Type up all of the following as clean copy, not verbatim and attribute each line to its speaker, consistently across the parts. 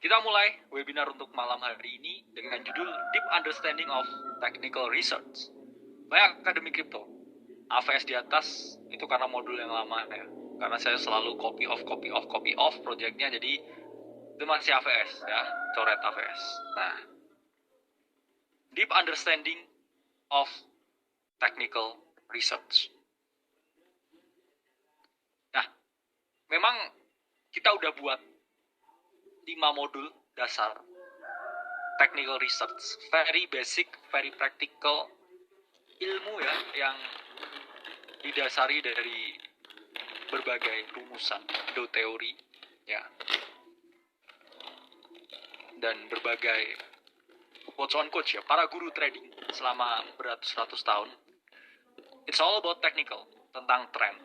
Speaker 1: Kita mulai webinar untuk malam hari ini dengan judul Deep Understanding of Technical Research. Banyak akademi kripto. AVS di atas itu karena modul yang lama ya. Karena saya selalu copy off projectnya, jadi itu masih AVS ya, coret AVS. Nah, Deep Understanding of Technical Research. Nah, memang kita udah buat 5 modul dasar technical research, very basic, very practical ilmu ya, yang didasari dari berbagai rumusan, teori ya, dan berbagai quotes on quotes ya, para guru trading selama beratus-ratus tahun. It's all about technical, tentang trend,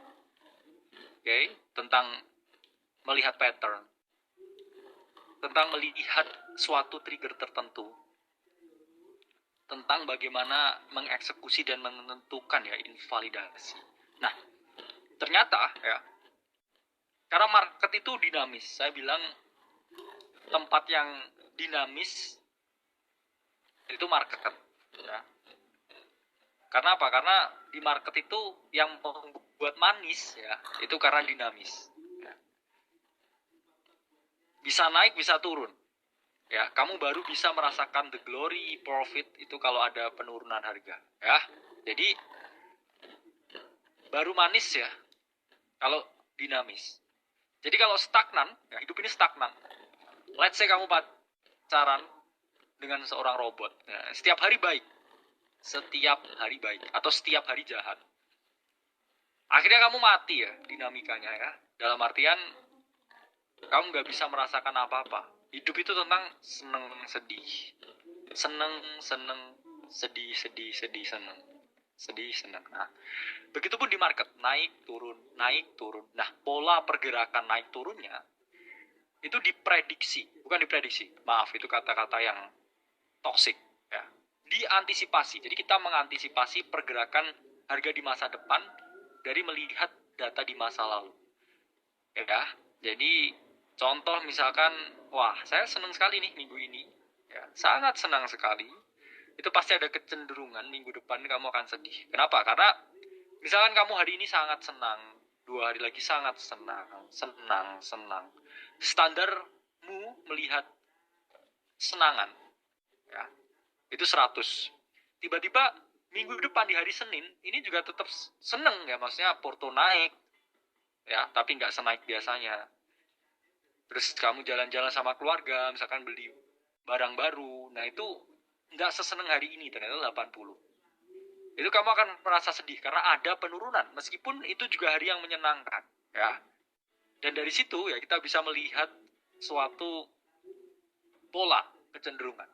Speaker 1: tentang melihat pattern, tentang melihat suatu trigger tertentu, tentang bagaimana mengeksekusi dan menentukan ya invalidasi. Nah, ternyata ya, karena market itu dinamis, saya bilang tempat yang dinamis itu market ya. Karena apa? Karena di market itu yang membuat manis ya, itu karena dinamis. Bisa naik, bisa turun. Ya, kamu baru bisa merasakan the glory profit itu kalau ada penurunan harga, ya. Jadi baru manis ya kalau dinamis. Jadi kalau stagnan, ya hidup ini stagnan. Let's say kamu pacaran dengan seorang robot, ya, setiap hari baik, atau setiap hari jahat. Akhirnya kamu mati ya dinamikanya ya. Dalam artian kamu nggak bisa merasakan apa-apa. Hidup itu tentang seneng sedih, sedih, seneng. Nah, begitupun di market, naik turun. Nah, pola pergerakan naik turunnya itu itu kata-kata yang toksik ya. Diantisipasi. Jadi kita mengantisipasi pergerakan harga di masa depan dari melihat data di masa lalu. Ya, jadi contoh misalkan, wah saya senang sekali nih minggu ini, ya, sangat senang sekali. Itu pasti ada kecenderungan minggu depan kamu akan sedih. Kenapa? Karena misalkan kamu hari ini sangat senang, 2 hari lagi sangat senang. Standarmu melihat senangan, ya, itu 100. Tiba-tiba minggu depan di hari Senin, ini juga tetap senang ya, maksudnya porto naik, ya, tapi nggak senaik biasanya. Terus kamu jalan-jalan sama keluarga, misalkan beli barang baru, nah itu nggak seseneng hari ini, ternyata 80. Itu kamu akan merasa sedih karena ada penurunan, meskipun itu juga hari yang menyenangkan, ya. Dan dari situ ya kita bisa melihat suatu pola kecenderungan.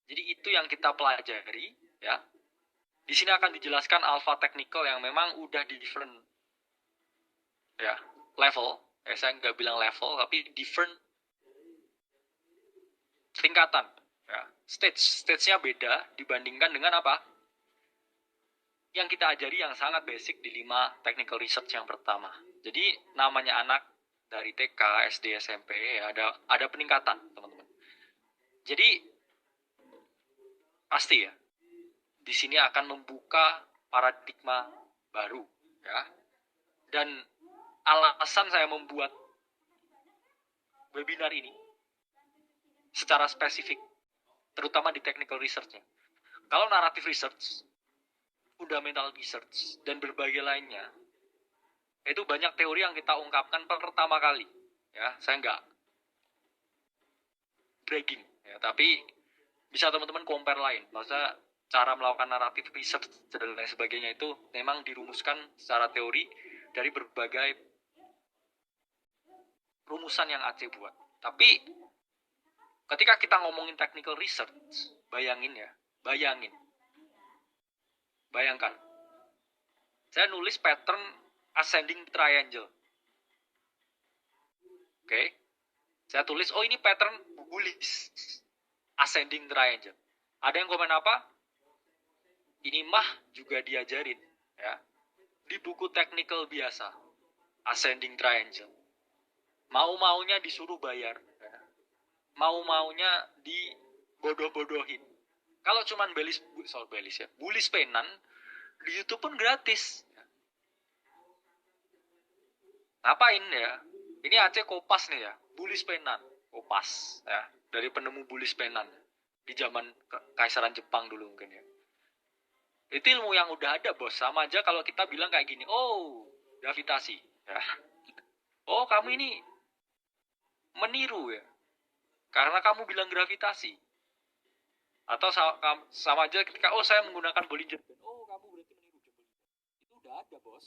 Speaker 1: Jadi itu yang kita pelajari, ya. Di sini akan dijelaskan alpha technical yang memang udah di different ya level. Saya nggak bilang level, tapi different tingkatan. Ya. Stage-nya beda dibandingkan dengan apa? Yang kita ajari yang sangat basic di 5 technical research yang pertama. Jadi namanya anak dari TK, SD, SMP, ya, ada peningkatan, teman-teman. Jadi pasti ya, di sini akan membuka paradigma baru, ya. Dan alasan saya membuat webinar ini secara spesifik, terutama di technical research-nya. Kalau narrative research, fundamental research, dan berbagai lainnya, itu banyak teori yang kita ungkapkan pertama kali. Ya, saya nggak bragging, ya, tapi bisa teman-teman compare lain. Maksudnya cara melakukan narrative research dan lain sebagainya itu memang dirumuskan secara teori dari berbagai rumusan yang Aceh buat. Tapi ketika kita ngomongin technical research, bayangkan, saya nulis pattern ascending triangle. Oke. Saya tulis, oh ini pattern bullish ascending triangle. Ada yang komen apa? Ini mah juga diajarin, ya, di buku technical biasa, ascending triangle. Mau-maunya disuruh bayar. Ya. mau-maunya dibodoh-bodohin. Kalau cuman bully penan di YouTube pun gratis. Ngapain ya? Ini Aceh Kopas nih ya, bully penan, Kopas ya, dari penemu bully penan di zaman Kaisaran Jepang dulu mungkin ya. Itu ilmu yang udah ada bos, sama aja kalau kita bilang kayak gini, oh gravitasi ya, oh kamu ini meniru ya, karena kamu bilang gravitasi. Atau sama aja ketika, oh saya menggunakan Bollinger Band, oh kamu berarti meniru Bollinger. Itu udah ada bos.